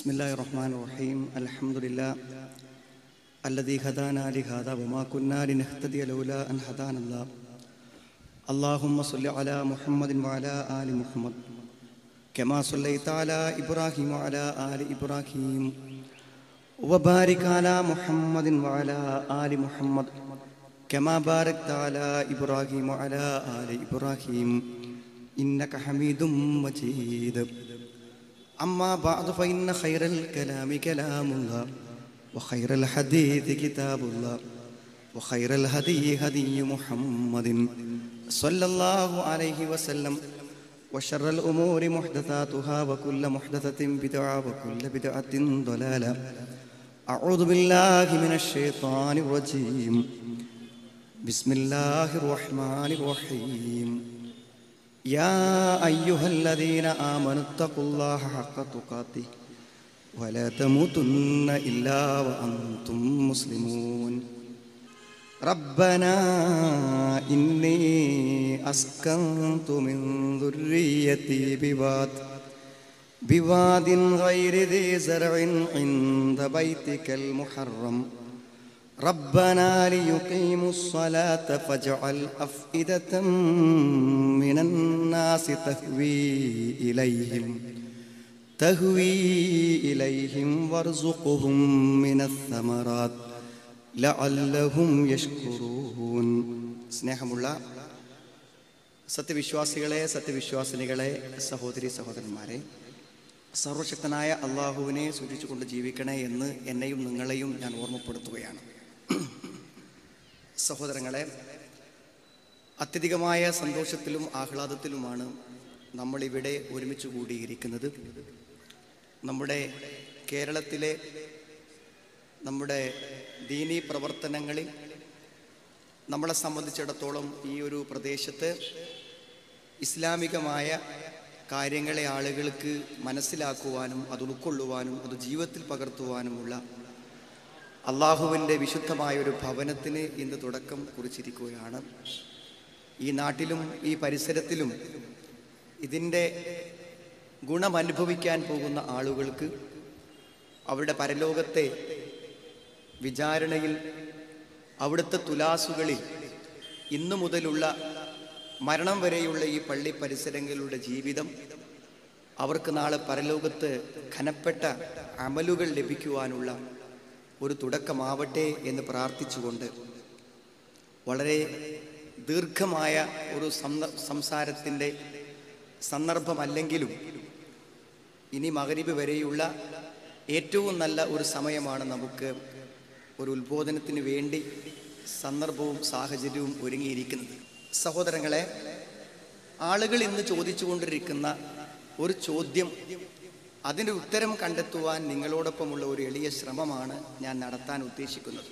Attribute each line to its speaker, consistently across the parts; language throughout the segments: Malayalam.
Speaker 1: ബിസ്മില്ലാഹിർ റഹ്മാനിർ റഹീം. അൽഹംദുലില്ലാഹ് അല്ലദീ ഹദാനാ ലിഹാദാ വമാ കുന്നാ ലിനഹ്തദിയ ലൗലാ അൻ ഹദാനല്ലാഹ്. അല്ലാഹുമ്മ സ്വല്ലി അലാ മുഹമ്മദിൻ വഅലാ ആലി മുഹമ്മദ് കമാ സ്വല്ലൈത അലാ ഇബ്രാഹീം വഅലാ ആലി ഇബ്രാഹീം വബാരിക് അലാ മുഹമ്മദിൻ വഅലാ ആലി മുഹമ്മദ് കമാ ബാരക്ത അലാ ഇബ്രാഹീം വഅലാ ആലി ഇബ്രാഹീം ഇന്നക ഹമീദും മജീദ്. أما بعد فإن خير الكلام كلام الله وخير الحديث كتاب الله وخير الهدي هدي محمد صلى الله عليه وسلم وشر الأمور محدثاتها وكل محدثة بدعة وكل بدعة ضلالة. أعوذ بالله من الشيطان الرجيم. بسم الله الرحمن الرحيم. يا أيها الذين آمنوا اتقوا الله حق تقاته ولا تموتن إلا وأنتم مسلمون. ربنا إني أسكنت من ذريتي بواد غير ذي زرع عند بيتك المحرم ربنا ليقيموا الصلاة فاجعل أفئدة من الناس تهوي إليهم وارزقهم من الثمرات لعلهم يشكرون. സ്നേഹമുള്ള സത്യവിശ്വാസികളെ, സത്യവിശ്വാസിനികളെ, സഹോദരി സഹോദരന്മാരെ, സർവശക്തനായ അള്ളാഹുവിനെ സൂക്ഷിച്ചുകൊണ്ട് ജീവിക്കണേ എന്ന് എന്നെയും നിങ്ങളെയും ഞാൻ ഓർമ്മപ്പെടുത്തുകയാണ്. സഹോദരങ്ങളെ, അത്യധികമായ സന്തോഷത്തിലും ആഹ്ലാദത്തിലുമാണ് നമ്മളിവിടെ ഒരുമിച്ച് കൂടിയിരിക്കുന്നത്. നമ്മുടെ കേരളത്തിലെ നമ്മുടെ ദീനീ പ്രവർത്തനങ്ങളിൽ നമ്മളെ സംബന്ധിച്ചിടത്തോളം ഈ ഒരു പ്രദേശത്ത് ഇസ്ലാമികമായ കാര്യങ്ങളെ ആളുകൾക്ക് മനസ്സിലാക്കുവാനും അത് ഉൾക്കൊള്ളുവാനും അത് ജീവിതത്തിൽ പകർത്തുവാനുമുള്ള അള്ളാഹുവിൻ്റെ വിശുദ്ധമായൊരു ഭവനത്തിന് ഇന്ന് തുടക്കം കുറിച്ചിരിക്കുകയാണ്. ഈ നാട്ടിലും ഈ പരിസരത്തിലും ഇതിൻ്റെ ഗുണമനുഭവിക്കാൻ പോകുന്ന ആളുകൾക്ക് അവരുടെ പരലോകത്തെ വിചാരണയിൽ അവിടുത്തെ തുലാസുകളിൽ ഇന്നു മുതലുള്ള മരണം വരെയുള്ള ഈ പള്ളി പരിസരങ്ങളുടെ ജീവിതം അവർക്ക് നാളെ പരലോകത്ത് ഘനപ്പെട്ട അമലുകൾ ലഭിക്കുവാനുള്ള ഒരു തുടക്കമാവട്ടെ എന്ന് പ്രാർത്ഥിച്ചുകൊണ്ട്, വളരെ ദീർഘമായ ഒരു സംസാരത്തിൻ്റെ സന്ദർഭമല്ലെങ്കിലും ഇനി മഗ്‌രിബ് വരെയുള്ള ഏറ്റവും നല്ല ഒരു സമയമാണ് നമുക്ക് ഒരു ഉത്ബോധനത്തിന് വേണ്ടി സന്ദർഭവും സാഹചര്യവും ഒരുങ്ങിയിരിക്കുന്നത്. സഹോദരങ്ങളെ, ആളുകൾ ഇന്ന് ചോദിച്ചുകൊണ്ടിരിക്കുന്ന ഒരു ചോദ്യം, അതിൻ്റെ ഉത്തരം കണ്ടെത്തുവാൻ നിങ്ങളോടൊപ്പമുള്ള ഒരു എളിയ ശ്രമമാണ് ഞാൻ നടത്താൻ ഉദ്ദേശിക്കുന്നത്.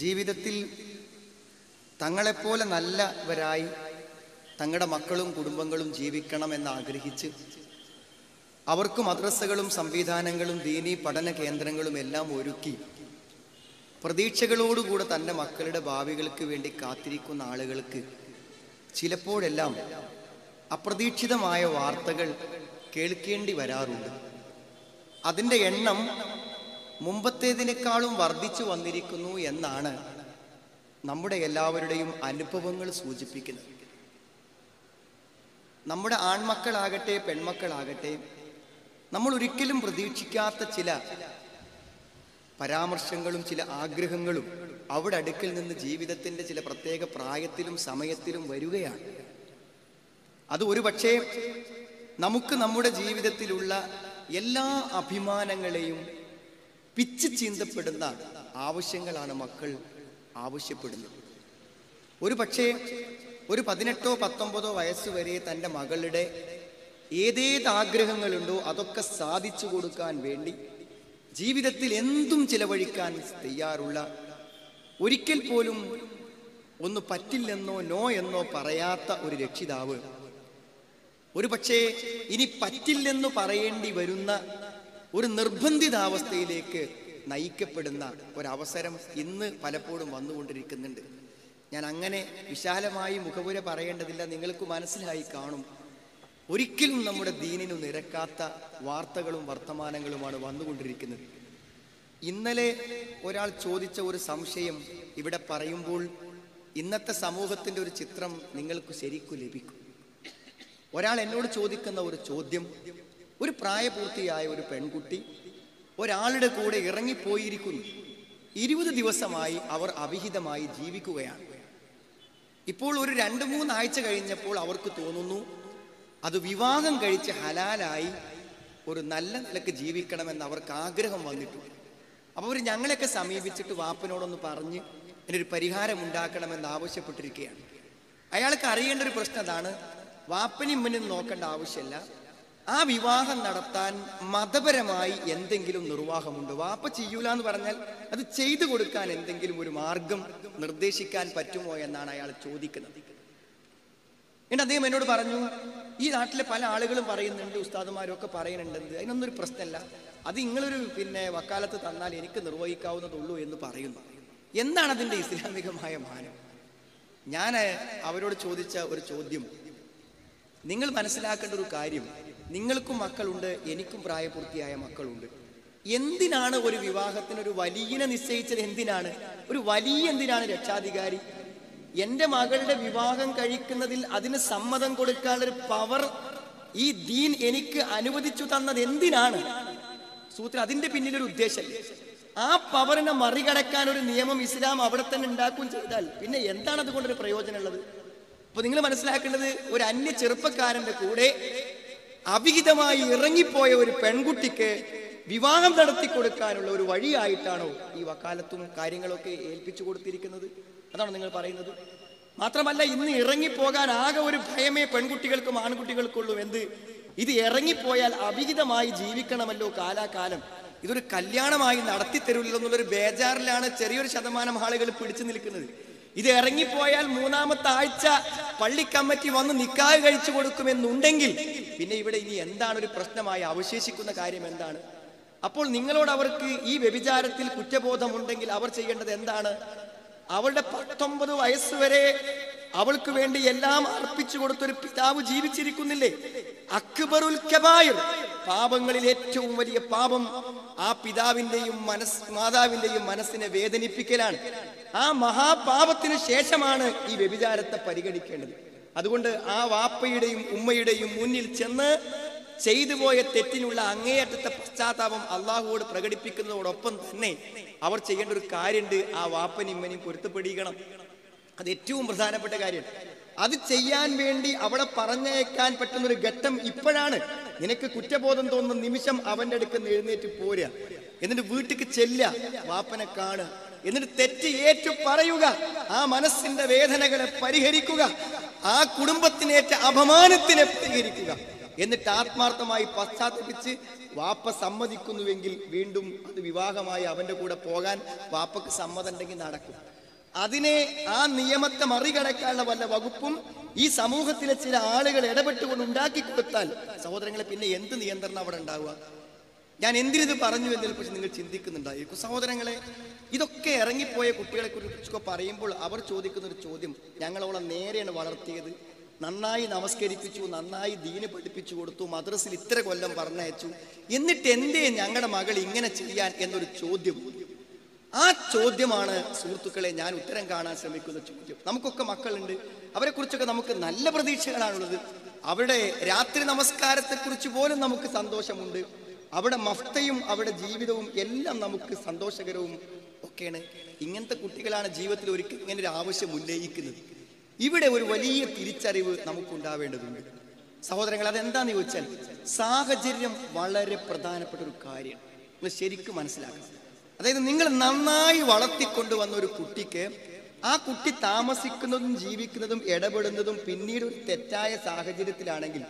Speaker 1: ജീവിതത്തിൽ തങ്ങളെപ്പോലെ നല്ലവരായി തങ്ങളുടെ മക്കളും കുടുംബങ്ങളും ജീവിക്കണമെന്ന് ആഗ്രഹിച്ച് അവർക്ക് മദ്രസകളും സംവിധാനങ്ങളും ദീനീ പഠന കേന്ദ്രങ്ങളും എല്ലാം ഒരുക്കി പ്രതീക്ഷകളോടുകൂടെ തൻ്റെ മക്കളുടെ ഭാവികൾക്ക് വേണ്ടി കാത്തിരിക്കുന്ന ആളുകൾക്ക് ചിലപ്പോഴെല്ലാം അപ്രതീക്ഷിതമായ വാർത്തകൾ കേൾക്കേണ്ടി വരാറുണ്ട്. അതിൻ്റെ എണ്ണം മുമ്പത്തേതിനേക്കാളും വർദ്ധിച്ചു വന്നിരിക്കുന്നു എന്നാണ് നമ്മുടെ എല്ലാവരുടെയും അനുഭവങ്ങൾ സൂചിപ്പിക്കുന്നത്. നമ്മുടെ ആൺമക്കളാകട്ടെ പെൺമക്കളാകട്ടെ, നമ്മൾ ഒരിക്കലും പ്രതീക്ഷിക്കാത്ത ചില പരാമർശങ്ങളും ചില ആഗ്രഹങ്ങളും അവിടെ അടുക്കൽ നിന്ന് ജീവിതത്തിൻ്റെ ചില പ്രത്യേക പ്രായത്തിലും സമയത്തിലും വരികയാണ്. അത് ഒരു പക്ഷേ നമുക്ക് നമ്മുടെ ജീവിതത്തിലുള്ള എല്ലാ അഭിമാനങ്ങളെയും പിച്ച് ചീന്തപ്പെടുന്ന ആവശ്യങ്ങളാണ് മക്കൾ ആവശ്യപ്പെടുന്നത്. ഒരു പക്ഷേ ഒരു 18 19 വയസ്സ് വരെ തൻ്റെ മകളുടെ ഏതേത് ആഗ്രഹങ്ങളുണ്ടോ അതൊക്കെ സാധിച്ചു കൊടുക്കാൻ വേണ്ടി ജീവിതത്തിൽ എന്തും ചിലവഴിക്കാൻ തയ്യാറുള്ള, ഒരിക്കൽ പോലും ഒന്ന് പറ്റില്ലെന്നോ നോ എന്നോ പറയാത്ത ഒരു രക്ഷിതാവ് ഒരു പക്ഷേ ഇനി പറ്റില്ലെന്ന് പറയേണ്ടി വരുന്ന ഒരു നിർബന്ധിതാവസ്ഥയിലേക്ക് നയിക്കപ്പെടുന്ന ഒരവസരം ഇന്ന് പലപ്പോഴും വന്നുകൊണ്ടിരിക്കുന്നുണ്ട്. ഞാൻ അങ്ങനെ വിശാലമായി മുഖവുര പറയേണ്ടതില്ല, നിങ്ങൾക്ക് മനസ്സിലായി കാണും. ഒരിക്കലും നമ്മുടെ ദീനിനു നിരക്കാത്ത വാർത്തകളും വർത്തമാനങ്ങളുമാണ് വന്നുകൊണ്ടിരിക്കുന്നത്. ഇന്നലെ ഒരാൾ ചോദിച്ച ഒരു സംശയം ഇവിടെ പറയുമ്പോൾ ഇന്നത്തെ സമൂഹത്തിൻ്റെ ഒരു ചിത്രം നിങ്ങൾക്ക് ശരിക്കും ലഭിക്കും. ഒരാൾ എന്നോട് ചോദിക്കുന്ന ഒരു ചോദ്യം, ഒരു പ്രായപൂർത്തിയായ ഒരു പെൺകുട്ടി ഒരാളുടെ കൂടെ ഇറങ്ങിപ്പോയിരിക്കുന്നു. 20 ദിവസമായി അവർ അവിഹിതമായി ജീവിക്കുകയാണ്. ഇപ്പോൾ ഒരു 2-3 ആഴ്ച കഴിഞ്ഞപ്പോൾ അവർക്ക് തോന്നുന്നു അത് വിവാഹം കഴിച്ച് ഹലാലായി ഒരു നല്ല നിലക്ക് ജീവിക്കണമെന്ന് അവർക്ക് ആഗ്രഹം വന്നിട്ടുണ്ട്. അപ്പോൾ അവർ ഞങ്ങളെയൊക്കെ സമീപിച്ചിട്ട് വാപ്പനോടൊന്ന് പറഞ്ഞ് അതിനൊരു പരിഹാരം ഉണ്ടാക്കണമെന്ന് ആവശ്യപ്പെട്ടിരിക്കുകയാണ്. അയാൾക്ക് അറിയേണ്ട ഒരു പ്രശ്നം അതാണ്, വാപ്പനും ഇമ്മനും നോക്കേണ്ട ആവശ്യമില്ല, ആ വിവാഹം നടത്താൻ മതപരമായി എന്തെങ്കിലും നിർവാഹമുണ്ടോ? വാപ്പ ചെയ്യൂല എന്ന് പറഞ്ഞാൽ അത് ചെയ്തു കൊടുക്കാൻ എന്തെങ്കിലും ഒരു മാർഗം നിർദ്ദേശിക്കാൻ പറ്റുമോ എന്നാണ് അയാൾ ചോദിക്കുന്നത്. എന്നിട്ട് അദ്ദേഹം എന്നോട് പറഞ്ഞു, ഈ നാട്ടിലെ പല ആളുകളും പറയുന്നുണ്ട്, ഉസ്താദുമാരും ഒക്കെ പറയുന്നുണ്ട്, അതിനൊന്നും ഒരു പ്രശ്നമല്ല, അത് നിങ്ങളൊരു വക്കാലത്ത് തന്നാൽ എനിക്ക് നിർവഹിക്കാവുന്നതുള്ളൂ എന്ന് പറയുന്നു. എന്താണ് അതിൻ്റെ ഇസ്ലാമികമായ മാനം? ഞാൻ അവരോട് ചോദിച്ച ഒരു ചോദ്യം, നിങ്ങൾ മനസ്സിലാക്കേണ്ട ഒരു കാര്യം, നിങ്ങൾക്കും മക്കളുണ്ട്, എനിക്കും പ്രായപൂർത്തിയായ മക്കളുണ്ട്. എന്തിനാണ് ഒരു വിവാഹത്തിനൊരു വലിയനെ നിശ്ചയിച്ചത്? എന്തിനാണ് ഒരു വലിയ, എന്തിനാണ് രക്ഷാധികാരി? എൻ്റെ മകളുടെ വിവാഹം കഴിക്കുന്നതിൽ അതിന് സമ്മതം കൊടുക്കാനുള്ളൊരു പവർ ഈ ദീൻ എനിക്ക് അനുവദിച്ചു തന്നത് എന്തിനാണ്? സൂത്ര അതിൻ്റെ പിന്നിലൊരു ഉദ്ദേശമല്ലേ? ആ പവറിനെ മറികടക്കാൻ ഒരു നിയമം ഇസ്ലാം അവിടെ തന്നെ ഉണ്ടാക്കുകയും ചെയ്താൽ പിന്നെ എന്താണ് അതുകൊണ്ടൊരു പ്രയോജനമുള്ളത്? അപ്പൊ നിങ്ങൾ മനസ്സിലാക്കേണ്ടത്, ഒരു അന്യ ചെറുപ്പക്കാരന്റെ കൂടെ അവിഹിതമായി ഇറങ്ങിപ്പോയ ഒരു പെൺകുട്ടിക്ക് വിവാഹം നടത്തി കൊടുക്കാനുള്ള ഒരു വഴിയായിട്ടാണോ ഈ വക്കാലത്തും കാര്യങ്ങളൊക്കെ ഏൽപ്പിച്ചു കൊടുത്തിരിക്കുന്നത്? അതാണ് നിങ്ങൾ പറയുന്നത്. മാത്രമല്ല, ഇന്ന് ഇറങ്ങിപ്പോകാൻ ആകെ ഒരു ഭയമേ പെൺകുട്ടികൾക്കും ആൺകുട്ടികൾക്കുള്ളൂ. എന്ത്? ഇത് ഇറങ്ങിപ്പോയാൽ അവിഹിതമായി ജീവിക്കണമല്ലോ കാലാകാലം, ഇതൊരു കല്യാണമായി നടത്തി തരില്ലല്ലോ എന്നുള്ളൊരു ബേജാറിലാണ് ചെറിയൊരു ശതമാനം ആളുകൾ പിടിച്ചു നിൽക്കുന്നത്. ഇത് ഇറങ്ങിപ്പോയാൽ 3-ാമത്തെ ആഴ്ച പള്ളി കമ്മിറ്റി വന്ന് നിക്കാഹ് കഴിച്ചു കൊടുക്കുമെന്നുണ്ടെങ്കിൽ പിന്നെ ഇവിടെ ഇനി എന്താണ് ഒരു പ്രശ്നമായി അവശേഷിക്കുന്ന കാര്യം എന്താണ്? അപ്പോൾ നിങ്ങളോട് അവർക്ക് ഈ വ്യഭിചാരത്തിൽ കുറ്റബോധമുണ്ടെങ്കിൽ അവർ ചെയ്യേണ്ടത് എന്താണ്? അവളുടെ 19 വയസ്സ് വരെ അവൾക്ക് വേണ്ടി എല്ലാം അർപ്പിച്ചു കൊടുത്തൊരു പിതാവ് ജീവിച്ചിരിക്കുന്നില്ലേ? അക്ബറുൽ കബായിർ, പാപങ്ങളിൽ ഏറ്റവും വലിയ പാപം ആ പിതാവിന്റെയും മാതാവിന്റെയും മനസ്സിനെ വേദനിപ്പിക്കലാണ്. ആ മഹാപാപത്തിനു ശേഷമാണ് ഈ വ്യഭിചാരത്തെ പരിഗണിക്കേണ്ടത്. അതുകൊണ്ട് ആ വാപ്പയുടെയും ഉമ്മയുടെയും മുന്നിൽ ചെന്ന് ചെയ്തു പോയ തെറ്റിനുള്ള അങ്ങേയറ്റത്തെ പശ്ചാത്താപം അള്ളാഹുവോട് പ്രകടിപ്പിക്കുന്നതോടൊപ്പം തന്നെ അവർ ചെയ്യേണ്ട ഒരു കാര്യമുണ്ട്, ആ വാപ്പനും ഇമ്മനെയും പൊരുത്തപ്പെടിക്കണം. അത് ഏറ്റവും പ്രധാനപ്പെട്ട കാര്യമാണ്. അത് ചെയ്യാൻ വേണ്ടി അവളെ പറഞ്ഞയക്കാൻ പറ്റുന്നൊരു ഘട്ടം ഇപ്പോഴാണ്. നിനക്ക് കുറ്റബോധം തോന്നുന്ന നിമിഷം അവന്റെ അടുക്ക് എഴുന്നേറ്റ് പോരുക, എന്നിട്ട് വീട്ടിക്ക് ചെല്ലുക, വാപ്പനെ കാണുക, എന്നിട്ട് തെറ്റ് ഏറ്റു പറയുക, ആ മനസ്സിന്റെ വേദനകളെ പരിഹരിക്കുക, ആ കുടുംബത്തിനേറ്റ അപമാനത്തിനെ പരിഹരിക്കുക, എന്നിട്ട് ആത്മാർത്ഥമായി പശ്ചാത്തപിച്ച് വാപ്പ സമ്മതിക്കുന്നുവെങ്കിൽ വീണ്ടും അത് വിവാഹമായി അവന്റെ കൂടെ പോകാൻ വാപ്പക്ക് സമ്മതം ഉണ്ടെങ്കിൽ നടക്കും. അതിനെ, ആ നിയമത്തെ മറികടക്കാനുള്ള വല്ല വകുപ്പും ഈ സമൂഹത്തിലെ ചില ആളുകൾ ഇടപെട്ടുകൊണ്ട് ഉണ്ടാക്കി കൊടുത്താൽ സഹോദരങ്ങളെ പിന്നെ എന്ത് നിയന്ത്രണം അവിടെ ഉണ്ടാവുക? ഞാൻ എന്തിനിത് പറഞ്ഞു എന്നതിൽ പക്ഷെ നിങ്ങൾ ചിന്തിക്കുന്നുണ്ടായിരിക്കും. സഹോദരങ്ങളെ, ഇതൊക്കെ ഇറങ്ങിപ്പോയ കുട്ടികളെ കുറിച്ചൊക്കെ പറയുമ്പോൾ അവർ ചോദിക്കുന്ന ഒരു ചോദ്യം, ഞങ്ങളോളം നേരെയാണ് വളർത്തിയത്, നന്നായി നമസ്കരിപ്പിച്ചു, നന്നായി ദീന് പഠിപ്പിച്ചു കൊടുത്തു, മദ്രസിൽ ഇത്ര കൊല്ലം പറഞ്ഞയച്ചു, എന്നിട്ട് എന്തേ ഞങ്ങളുടെ മകൾ ഇങ്ങനെ ചെയ്യാൻ എന്നൊരു ചോദ്യം. ആ ചോദ്യമാണ് സുഹൃത്തുക്കളെ ഞാൻ ഉത്തരം കാണാൻ ശ്രമിക്കുന്ന ചോദ്യം. നമുക്കൊക്കെ മക്കളുണ്ട്, അവരെ കുറിച്ചൊക്കെ നമുക്ക് നല്ല പ്രതീക്ഷകളാണുള്ളത്. അവരുടെ രാത്രി നമസ്കാരത്തെക്കുറിച്ച് പോലും നമുക്ക് സന്തോഷമുണ്ട്. അവിടെ മഫ്തയും അവിടെ ജീവിതവും എല്ലാം നമുക്ക് സന്തോഷകരവും ഒക്കെയാണ്. ഇങ്ങനത്തെ കുട്ടികളാണ് ജീവിതത്തിൽ ഒരിക്കൽ ഇങ്ങനെ ഒരു ആവശ്യം ഉന്നയിക്കുന്നത്. ഇവിടെ ഒരു വലിയ തിരിച്ചറിവ് നമുക്കുണ്ടാവേണ്ടതുണ്ട് സഹോദരങ്ങൾ. അതെന്താന്ന് ചോദിച്ചാൽ, സാഹചര്യം വളരെ പ്രധാനപ്പെട്ട ഒരു കാര്യമാണ്. നിങ്ങൾ ശരിക്കും മനസ്സിലാക്കണം. അതായത് നിങ്ങൾ നന്നായി വളർത്തിക്കൊണ്ടുവന്ന ഒരു കുട്ടിക്ക് ആ കുട്ടി താമസിക്കുന്നതും ജീവിക്കുന്നതും ഇടപെടുന്നതും പിന്നീട് ഒരു തെറ്റായ സാഹചര്യത്തിലാണെങ്കിൽ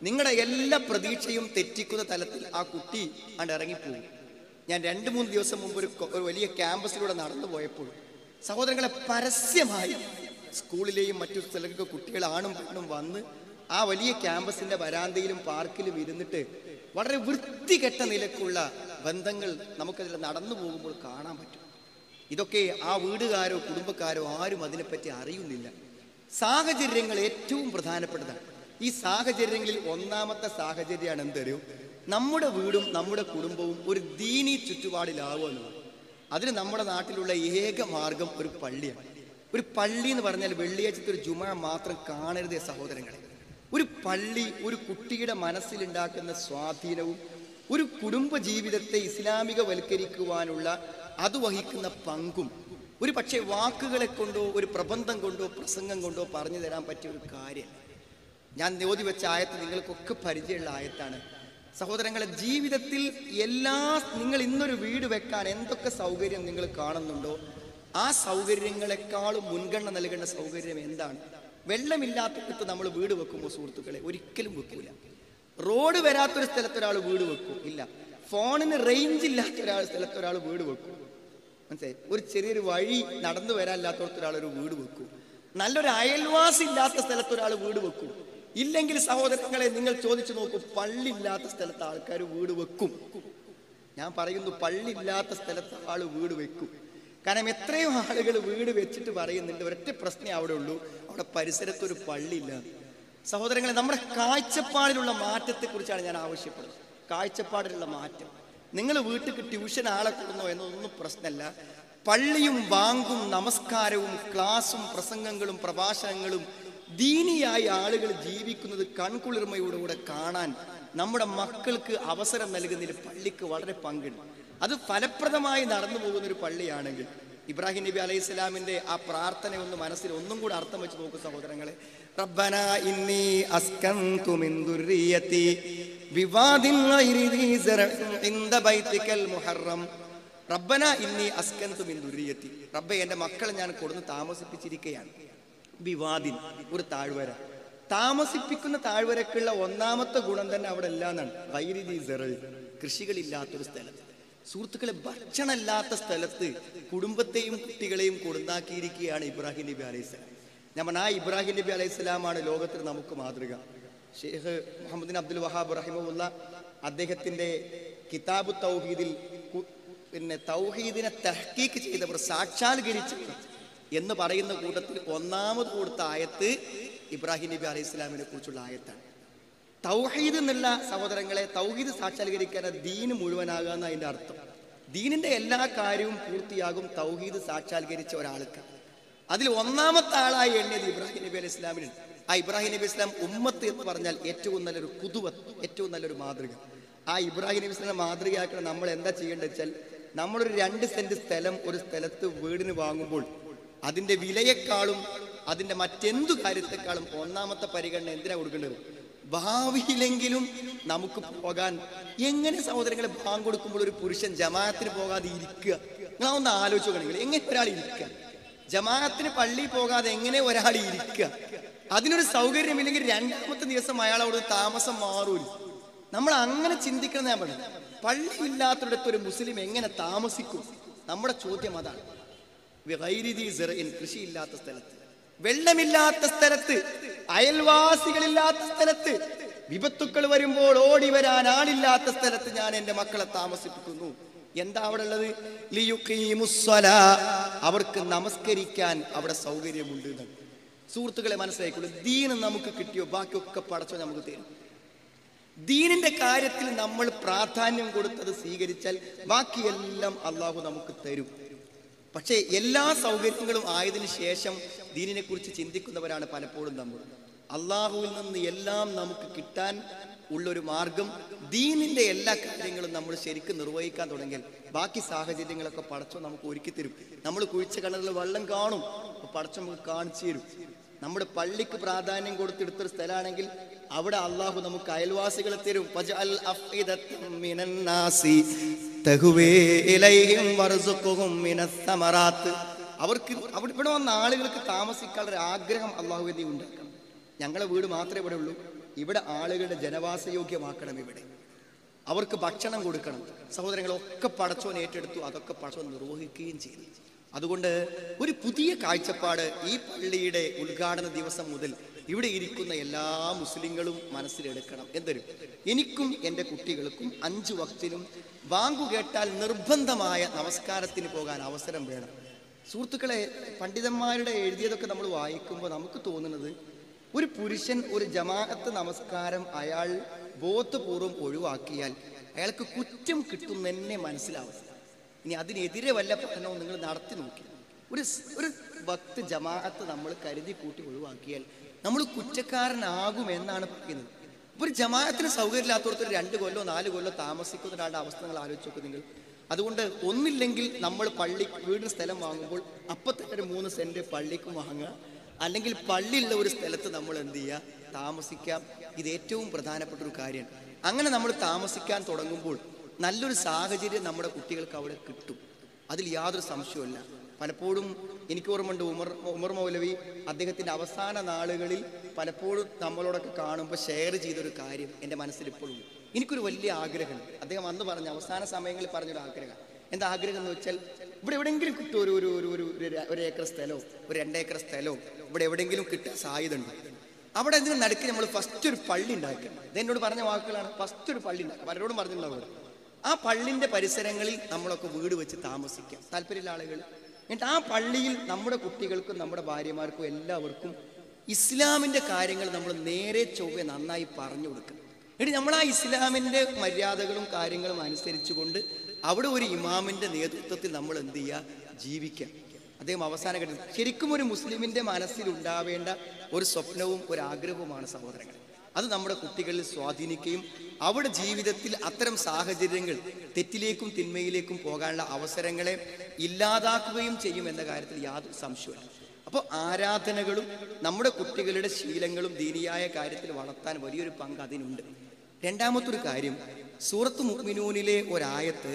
Speaker 1: നിങ്ങളുടെ എല്ലാ പ്രതീക്ഷയും തെറ്റിക്കുന്ന തലത്തിൽ ആ കുട്ടി അണ്ട് ഇറങ്ങിപ്പോകും. ഞാൻ 2-3 ദിവസം മുമ്പ് ഒരു വലിയ ക്യാമ്പസിലൂടെ നടന്നു പോയപ്പോൾ സഹോദരങ്ങളെ, പരസ്യമായി സ്കൂളിലെയും മറ്റു സ്ഥലങ്ങൾക്ക് കുട്ടികൾ ആണും പെണ്ണും വന്ന് ആ വലിയ ക്യാമ്പസിന്റെ വരാന്തയിലും പാർക്കിലും ഇരുന്നിട്ട് വളരെ വൃത്തികെട്ട നിലക്കുള്ള ബന്ധങ്ങൾ നമുക്കതിൽ നടന്നു പോകുമ്പോൾ കാണാൻ പറ്റും. ഇതൊക്കെ ആ വീടുകാരോ കുടുംബക്കാരോ ആരും അതിനെപ്പറ്റി അറിയുന്നില്ല. സാഹചര്യങ്ങൾ ഏറ്റവും പ്രധാനപ്പെട്ടതാണ്. ഈ സാഹചര്യങ്ങളിൽ ഒന്നാമത്തെ സാഹചര്യമാണ് എന്തറിയോ, നമ്മുടെ വീടും നമ്മുടെ കുടുംബവും ഒരു ദീനി ചുറ്റുപാടിലാവുമെന്നത്. അതിന് നമ്മുടെ നാട്ടിലുള്ള ഏക മാർഗം ഒരു പള്ളിയാണ്. ഒരു പള്ളി എന്ന് പറഞ്ഞാൽ വെള്ളിയാഴ്ചത്തെ ഒരു ജുമ മാത്രം കാണരുതേ സഹോദരങ്ങളെ. ഒരു പള്ളി ഒരു കുട്ടിയുടെ മനസ്സിലുണ്ടാക്കുന്ന സ്വാധീനവും ഒരു കുടുംബ ജീവിതത്തെ ഇസ്ലാമികവൽക്കരിക്കുവാനുള്ള അത് വഹിക്കുന്ന പങ്കും ഒരു പക്ഷേ വാക്കുകളെ കൊണ്ടോ ഒരു പ്രബന്ധം കൊണ്ടോ പ്രസംഗം കൊണ്ടോ പറഞ്ഞു തരാൻ പറ്റിയ ഒരു കാര്യം. ഞാൻ ഓതി വെച്ച ആയത്ത് നിങ്ങൾക്കൊക്കെ പരിചയമുള്ള ആയത്താണ്. സഹോദരങ്ങളെ, ജീവിതത്തിൽ നിങ്ങൾ ഇന്നൊരു വീട് വെക്കാൻ എന്തൊക്കെ സൗകര്യം നിങ്ങൾ കാണുന്നുണ്ടോ ആ സൗകര്യങ്ങളെക്കാളും മുൻഗണന നൽകേണ്ട സൗകര്യം എന്താണ്? വെള്ളമില്ലാത്തടത്ത് നമ്മൾ വീട് വെക്കുമ്പോൾ സുഹൃത്തുക്കളെ ഒരിക്കലും വെക്കൂല. റോഡ് വരാത്തൊരു സ്ഥലത്ത് ഒരാൾ വീട് വെക്കും ഇല്ല. ഫോണിന് റേഞ്ച് ഇല്ലാത്ത സ്ഥലത്ത് ഒരാൾ വീട് വെക്കും. മനസ്സിലായി? ഒരു ചെറിയൊരു വഴി നടന്നു വരാനില്ലാത്തടത്ത് ഒരാൾ ഒരു വീട് വെക്കും. നല്ലൊരു അയൽവാസി ഇല്ലാത്ത സ്ഥലത്ത് ഒരാൾ വീട് വെക്കും. ഇല്ലെങ്കിൽ സഹോദരങ്ങളെ നിങ്ങൾ ചോദിച്ചു നോക്കൂ, പള്ളി ഇല്ലാത്ത സ്ഥലത്ത് ആൾക്കാർ വീട് വെക്കും. ഞാൻ പറയുന്നു, പള്ളി ഇല്ലാത്ത സ്ഥലത്ത് ആൾ വീട് വെക്കും. കാരണം എത്രയോ ആളുകൾ വീട് വെച്ചിട്ട് പറയുന്നുണ്ട്, ഒരൊറ്റ പ്രശ്നം അവിടെ ഉള്ളൂ, അവിടെ പരിസരത്തൊരു പള്ളി ഇല്ല. സഹോദരങ്ങളെ, നമ്മുടെ കാഴ്ചപ്പാടിലുള്ള മാറ്റത്തെ കുറിച്ചാണ് ഞാൻ ആവശ്യപ്പെടുന്നത്. കാഴ്ചപ്പാടിലുള്ള മാറ്റം. നിങ്ങൾ വീട്ടിൽ ട്യൂഷൻ ആളെ കൊടുന്നോ എന്നൊന്നും പ്രശ്നമല്ല. പള്ളിയും ബാങ്കും നമസ്കാരവും ക്ലാസും പ്രസംഗങ്ങളും പ്രഭാഷണങ്ങളും ദീനിയായി ആളുകൾ ജീവിക്കുന്നത് കൺകുളിർമയോടുകൂടെ കാണാൻ നമ്മുടെ മക്കൾക്ക് അവസരം നൽകുന്നതിൽ പള്ളിക്ക് വളരെ പങ്കുണ്ട്. അത് ഫലപ്രദമായി നടന്നു പോകുന്ന ഒരു പള്ളിയാണെങ്കിൽ ഇബ്രാഹിം നബി അലൈഹി സ്വലാമിന്റെ ആ പ്രാർത്ഥന ഒന്ന് മനസ്സിൽ ഒന്നും കൂടെ അർത്ഥം വെച്ച് നോക്കൂ സഹോദരങ്ങളെ. റബ്ബനാ ഇന്നി അസ്കൻതു മിൻ ദുർരിയതി ബിവാദിൻ ഗൈരി ദീ സറഇൻ ഇൻദ ബൈതികൽ മുഹറം. റബ്ബനാ ഇന്നി അസ്കൻതു മിൻ ദുർരിയതി. റബ്ബേ, എൻ്റെ മക്കളെ ഞാൻ കൊടുന്ന് താമസിപ്പിച്ചിരിക്കുകയാണ്. ബിവാദിൻ, ഒരു താഴ്വര. താമസിപ്പിക്കുന്ന താഴ്വരക്കുള്ള ഒന്നാമത്തെ ഗുണം തന്നെ അവിടെ ഇല്ലാന്നാണ്. ഗൈരി ദീ സറഇൻ, കൃഷികളില്ലാത്തൊരു സ്ഥലത്ത്. സുഹൃത്തുക്കളെ, ഭക്ഷണമില്ലാത്ത സ്ഥലത്ത് കുടുംബത്തെയും കുട്ടികളെയും കൊടുന്നാക്കിയിരിക്കുകയാണ് ഇബ്രാഹിം നബി അലൈഹി സ്വലാം. ഞാൻ പറഞ്ഞ ആ ഇബ്രാഹിം നബി അലൈഹി സ്വലാമാണ് ലോകത്തിന് നമുക്ക് മാതൃക. ഷെയ്ഖ് മുഹമ്മദ് അബ്ദുൽ വഹാബ് റഹിമഹുല്ല അദ്ദേഹത്തിന്റെ കിതാബു തൗഹീദിൽ തൗഹീദിനെ തഹ്കീക്ക് ചെയ്തവർ, സാക്ഷാത്കരിച്ചവർ എന്ന് പറയുന്ന കൂട്ടത്തിൽ ഒന്നാമത് കൊടുത്ത ആയത്ത് ഇബ്രാഹിം നബി അലൈഹി സ്വലാമിനെ കുറിച്ചുള്ള ആയത്താണ്. തൗഹീദ് എന്നുള്ള സഹോദരങ്ങളെ, തൗഹീദ് സാക്ഷാത്കരിക്കാൻ ദീന് മുഴുവനാകാന്ന അതിന്റെ അർത്ഥം. ദീനിന്റെ എല്ലാ കാര്യവും പൂർത്തിയാകും തൗഹീദ് സാക്ഷാത്കരിച്ച ഒരാൾക്ക്. അതിൽ ഒന്നാമത്തെ ആളായി എണ്ണിയത് ഇബ്രാഹിം നബി അലൈഹി ഇസ്ലാമിന്. ആ ഇബ്രാഹിം നബി ഇസ്ലാം ഉമ്മത്ത് എന്ന് പറഞ്ഞാൽ ഏറ്റവും നല്ലൊരു കുതുവത്ത്, ഏറ്റവും നല്ലൊരു മാതൃക. ആ ഇബ്രാഹിം നബി ഇസ്ലാം മാതൃകയാക്കണം. നമ്മൾ എന്താ ചെയ്യേണ്ടത് വെച്ചാൽ, നമ്മളൊരു 2 സെന്റ് സ്ഥലം ഒരു സ്ഥലത്ത് വീടിന് വാങ്ങുമ്പോൾ അതിന്റെ വിലയെക്കാളും അതിന്റെ മറ്റെന്തു കാര്യത്തെക്കാളും ഒന്നാമത്തെ പരിഗണന എന്തിനാ കൊടുക്കേണ്ടത്? ഭാവിയിലെങ്കിലും നമുക്ക് പോകാൻ. എങ്ങനെ സഹോദരങ്ങളെ ബാങ്ക് കൊടുക്കുമ്പോൾ ഒരു പുരുഷൻ ജമാഅത്തിന് പോകാതെ ഇരിക്കുക? നിങ്ങൾ ഒന്ന് ആലോചിച്ച് നോക്കണമെങ്കിൽ എങ്ങനെ ഒരാൾ ഇരിക്കുക? ജമാഅത്തിന് പള്ളിയിൽ പോകാതെ എങ്ങനെ ഒരാൾ ഇരിക്കുക? അതിനൊരു സൗകര്യമില്ലെങ്കിൽ 2ാമത്തെ ദിവസം അയാൾ അവിടെ താമസം മാറൂല. നമ്മൾ അങ്ങനെ ചിന്തിക്കണം. ഞാൻ പറഞ്ഞു, പള്ളി ഇല്ലാത്തടത്ത് ഒരു മുസ്ലിം എങ്ങനെ താമസിക്കും? നമ്മുടെ ചോദ്യം അതാണ്. കൃഷിയില്ലാത്ത സ്ഥലത്ത്, വെള്ളമില്ലാത്ത സ്ഥലത്ത്, അയൽവാസികളില്ലാത്ത സ്ഥലത്ത്, വിപത്തുക്കൾ വരുമ്പോൾ ഓടി വരാൻ ആളില്ലാത്ത സ്ഥലത്ത് ഞാൻ എൻ്റെ മക്കളെ താമസിപ്പിക്കുന്നു. എന്താ അവിടെ ഉള്ളത്? ലിയുഖീമുസ്സലാ, അവർക്ക് നമസ്കരിക്കാൻ അവിടെ സൗകര്യമുണ്ട്. സുഹൃത്തുക്കളെ, മനസ്സിലായിക്കോളൂ, ദീൻ നമുക്ക് കിട്ടിയോ ബാക്കിയൊക്കെ പടച്ചോ നമുക്ക് തരും. ദീനിന്റെ കാര്യത്തിൽ നമ്മൾ പ്രാധാന്യം കൊടുത്തത് സ്വീകരിച്ചാൽ ബാക്കിയെല്ലാം അള്ളാഹു നമുക്ക് തരും. പക്ഷേ എല്ലാ സൗകര്യങ്ങളും ആയതിനു ശേഷം ദീനിനെ കുറിച്ച് ചിന്തിക്കുന്നവരാണ് പലപ്പോഴും നമ്മൾ. അള്ളാഹുവിൽ നിന്ന് എല്ലാം നമുക്ക് കിട്ടാൻ ഉള്ളൊരു മാർഗം, ദീനിന്റെ എല്ലാ കാര്യങ്ങളും നമ്മൾ ശരിക്കും നിർവഹിക്കാൻ തുടങ്ങിയാൽ ബാക്കി സാഹചര്യങ്ങളൊക്കെ പടച്ചോ നമുക്ക് ഒരുക്കി തരും. നമ്മൾ കുഴിച്ച കിണറിൽ വെള്ളം കാണും, അപ്പൊ പടച്ചോ നമുക്ക് കാണിച്ചു തരും. നമ്മുടെ പള്ളിക്ക് പ്രാധാന്യം കൊടുത്തെടുത്തൊരു സ്ഥലമാണെങ്കിൽ അവിടെ അള്ളാഹു നമുക്ക് അയൽവാസികളെ തരും. അവർക്ക് ഇവിടെ വന്ന ആളുകൾക്ക് താമസിക്കാനുള്ള ആഗ്രഹം അള്ളാഹു നീ ഉണ്ടാക്കണം. ഞങ്ങളെ വീട് മാത്രമേ ഇവിടെ ഉള്ളൂ, ഇവിടെ ആളുകളുടെ ജനവാസയോഗ്യമാക്കണം. ഇവിടെ അവർക്ക് ഭക്ഷണം കൊടുക്കണം. സഹോദരങ്ങളൊക്കെ പടച്ചോൻ ഏറ്റെടുത്തു, അതൊക്കെ പടച്ചോൻ നിർവഹിക്കുകയും ചെയ്തു. അതുകൊണ്ട് ഒരു പുതിയ കാഴ്ചപ്പാട് ഈ പള്ളിയുടെ ഉദ്ഘാടന ദിവസം മുതൽ ഇവിടെ ഇരിക്കുന്ന എല്ലാ മുസ്ലിങ്ങളും മനസ്സിലെടുക്കണം. എന്തൊരു, എനിക്കും എൻ്റെ കുട്ടികൾക്കും 5 വക്തിനും ബാങ്ക് കേട്ടാൽ നിർബന്ധമായ നമസ്കാരത്തിന് പോകാൻ അവസരം വേണം. സുഹൃത്തുക്കളെ, പണ്ഡിതന്മാരുടെ എഴുതിയതൊക്കെ നമ്മൾ വായിക്കുമ്പോൾ നമുക്ക് തോന്നുന്നത് ഒരു പുരുഷൻ ഒരു ജമാഅത്ത് നമസ്കാരം അയാൾ ബോധപൂർവം ഒഴിവാക്കിയാൽ അയാൾക്ക് കുറ്റം കിട്ടുന്നെന്നെ മനസ്സിലാവും. ഇനി അതിനെതിരെ വല്ല പഠനവും നിങ്ങൾ നടത്തി നോക്കി. ഒരു ഭക്ത് ജമാഅത്ത് നമ്മൾ കരുതി കൂട്ടി ഒഴിവാക്കിയാൽ നമ്മൾ കുറ്റക്കാരനാകുമെന്നാണ് പറയുന്നത്. ഒരു ജമാഅത്തിന് സൗകര്യമില്ലാത്തവർക്ക് 2 കൊല്ലോ 4 കൊല്ലോ താമസിക്കുന്ന ഒരാളുടെ അവസ്ഥ നിങ്ങൾ ആലോചിച്ച് നോക്കും നിങ്ങൾ. അതുകൊണ്ട് ഒന്നില്ലെങ്കിൽ നമ്മൾ വീടിന് സ്ഥലം വാങ്ങുമ്പോൾ അപ്പം തന്നെ ഒരു 3 സെന്റ് പള്ളിക്കും വാങ്ങുക, അല്ലെങ്കിൽ പള്ളിയുള്ള ഒരു സ്ഥലത്ത് നമ്മൾ എന്ത് ചെയ്യുക, താമസിക്കാം. ഇത് ഏറ്റവും പ്രധാനപ്പെട്ട ഒരു കാര്യമാണ്. അങ്ങനെ നമ്മൾ താമസിക്കാൻ തുടങ്ങുമ്പോൾ നല്ലൊരു സാഹചര്യം നമ്മുടെ കുട്ടികൾക്ക് അവിടെ കിട്ടും, അതിൽ യാതൊരു സംശയവുമില്ല. പലപ്പോഴും എനിക്ക് ഓർമ്മയുണ്ട്, ഉമർ മൗലവി അദ്ദേഹത്തിൻ്റെ അവസാന നാളുകളിൽ പലപ്പോഴും നമ്മളോടൊക്കെ കാണുമ്പോൾ ഷെയർ ചെയ്തൊരു കാര്യം എൻ്റെ മനസ്സിൽ ഇപ്പോഴും. എനിക്കൊരു വലിയ ആഗ്രഹം അദ്ദേഹം അന്ന് പറഞ്ഞ അവസാന സമയങ്ങളിൽ പറഞ്ഞൊരു ആഗ്രഹം. എന്താ ആഗ്രഹം എന്ന് വെച്ചാൽ, ഇവിടെ എവിടെയെങ്കിലും കിട്ടും ഒരു ഏക്കർ സ്ഥലമോ ഒരു 2 ഏക്കർ സ്ഥലമോ ഇവിടെ എവിടെയെങ്കിലും കിട്ടാൻ സാധ്യതയുണ്ട്. അവിടെ എന്തിനും നടുക്ക് നമ്മൾ ഫസ്റ്റ് ഒരു പള്ളി ഉണ്ടാക്കുക. ഇതെന്നോട് പറഞ്ഞ വാക്കുകളാണ്. ഫസ്റ്റ് ഒരു പള്ളി ഉണ്ടാക്കുക. പലരോടും പറഞ്ഞിട്ടുണ്ടാവും. ആ പള്ളിൻ്റെ പരിസരങ്ങളിൽ നമ്മളൊക്കെ വീട് വെച്ച് താമസിക്കാം, താല്പര്യമുള്ള ആളുകൾ. എന്നിട്ട് ആ പള്ളിയിൽ നമ്മുടെ കുട്ടികൾക്കും നമ്മുടെ ഭാര്യമാർക്കും എല്ലാവർക്കും ഇസ്ലാമിൻ്റെ കാര്യങ്ങൾ നമ്മൾ നേരെ ചൊവ്വെ നന്നായി പറഞ്ഞു കൊടുക്കുക. എന്നിട്ട് നമ്മൾ ആ ഇസ്ലാമിൻ്റെ മര്യാദകളും കാര്യങ്ങളും അനുസരിച്ചുകൊണ്ട് അവിടെ ഒരു ഇമാമിൻ്റെ നേതൃത്വത്തിൽ നമ്മൾ എന്ത് ചെയ്യുക, ജീവിക്കുക. അദ്ദേഹം അവസാന ഘട്ടത്തിൽ ശരിക്കും ഒരു മുസ്ലിമിൻ്റെ മനസ്സിൽ ഉണ്ടാവേണ്ട ഒരു സ്വപ്നവും ഒരു ആഗ്രഹവുമാണ് സഹോദരങ്ങൾ. അത് നമ്മുടെ കുട്ടികളിൽ സ്വാധീനിക്കുകയും അവിടെ ജീവിതത്തിൽ അത്തരം സാഹചര്യങ്ങൾ തെറ്റിലേക്കും തിന്മയിലേക്കും പോകാനുള്ള അവസരങ്ങളെ ഇല്ലാതാക്കുകയും ചെയ്യും എന്ന കാര്യത്തിൽ യാതൊരു സംശയമില്ല. അപ്പോൾ ആരാധനകളും നമ്മുടെ കുട്ടികളുടെ ശീലങ്ങളും ദീനിയായ കാര്യത്തിൽ വളർത്താൻ വലിയൊരു പങ്ക് അതിനുണ്ട്. രണ്ടാമത്തൊരു കാര്യം, സൂറത്ത് മുഅ്മിനൂനിലെ ഒരായത്ത്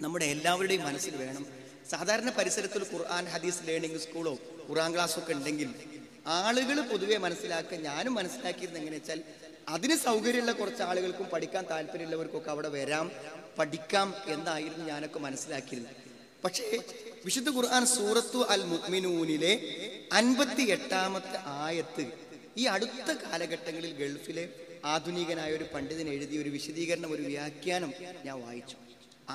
Speaker 1: നമ്മുടെ എല്ലാവരുടെയും മനസ്സിൽ വേണം. സാധാരണ പരിസരത്തിൽ ഖുർആൻ ഹദീസ് ലേണിംഗ് സ്കൂളോ ഖുർആൻ ക്ലാസ്സോ ഒക്കെ ഉണ്ടെങ്കിൽ ആളുകൾ പൊതുവെ മനസ്സിലാക്കുക, ഞാനും മനസ്സിലാക്കിയിരുന്നത് എങ്ങനെ വെച്ചാൽ, അതിന് സൗകര്യമുള്ള കുറച്ച് ആളുകൾക്കും പഠിക്കാൻ താല്പര്യമുള്ളവർക്കൊക്കെ അവിടെ വരാം, പഠിക്കാം എന്നായിരുന്നു ഞാനൊക്കെ മനസ്സിലാക്കിയിരുന്നത്. പക്ഷേ വിശുദ്ധ ഖുർആൻ സൂറത്തു അൽ മുഅ്മിനൂനിലെ 58-ാമത്തെ ആയത്ത് ഈ അടുത്ത കാലഘട്ടങ്ങളിൽ ഗൾഫിലെ ആധുനികനായ ഒരു പണ്ഡിതൻ എഴുതിയ ഒരു വിശദീകരണം, ഒരു വ്യാഖ്യാനം ഞാൻ വായിച്ചു.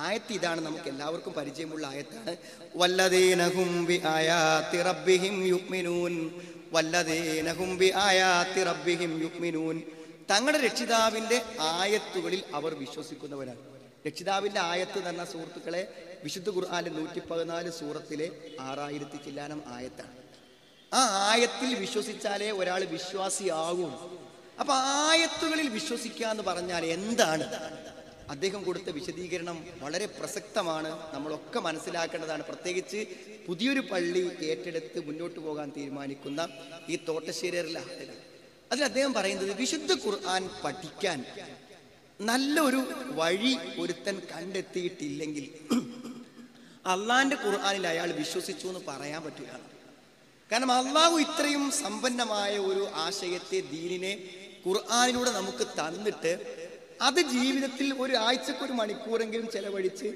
Speaker 1: ആയത്ത് ഇതാണ്, നമുക്ക് എല്ലാവർക്കും പരിചയമുള്ള ആയത്താണ്. വല്ലദീനഹും ബിആയാതി റബ്ബിഹിം യുഅ്മിനൂൻ, വല്ലദീനഹും ബിആയാതി റബ്ബിഹിം യുഅ്മിനൂൻ. തങ്ങളുടെ രക്ഷിതാവിൻ്റെ ആയത്തുകളിൽ അവർ വിശ്വസിക്കുന്നവരാണ്. രക്ഷിതാവിൻ്റെ ആയത്ത് എന്ന് പറഞ്ഞ സുഹൃത്തുക്കളെ വിശുദ്ധ ഖുർആനിലെ 114 സൂറത്തിലെ 6000 ചില്ലാനം ആയത്താണ്. ആ ആയത്തിൽ വിശ്വസിച്ചാലേ ഒരാൾ വിശ്വാസിയാകൂ. അപ്പൊ ആയത്തുകളിൽ വിശ്വസിക്കുക എന്ന് പറഞ്ഞാൽ എന്താണ്? അദ്ദേഹം കൊടുത്ത വിശദീകരണം വളരെ പ്രസക്തമാണ്, നമ്മളൊക്കെ മനസ്സിലാക്കേണ്ടതാണ്. പ്രത്യേകിച്ച് പുതിയൊരു പള്ളി ഏറ്റെടുത്ത് മുന്നോട്ട് പോകാൻ തീരുമാനിക്കുന്ന ഈ തോട്ടശ്ശേരിയിലെ ആളുകൾ. അതിൽ അദ്ദേഹം പറയുന്നത്, വിശുദ്ധ ഖുർആൻ പഠിക്കാൻ നല്ലൊരു വഴി ഒരുത്തൻ കണ്ടെത്തിയിട്ടില്ലെങ്കിൽ അള്ളാന്റെ ഖുർആനിൽ അയാൾ വിശ്വസിച്ചു എന്ന് പറയാൻ പറ്റില്ല. കാരണം അള്ളാഹു ഇത്രയും സമ്പന്നമായ ഒരു ആശയത്തെ, ദീനിനെ ഖുർആനിലൂടെ നമുക്ക് തന്നിട്ട് അത് ജീവിതത്തിൽ ഒരു ആഴ്ചക്ക് 1 മണിക്കൂറെങ്കിലും ചെലവഴിച്ച്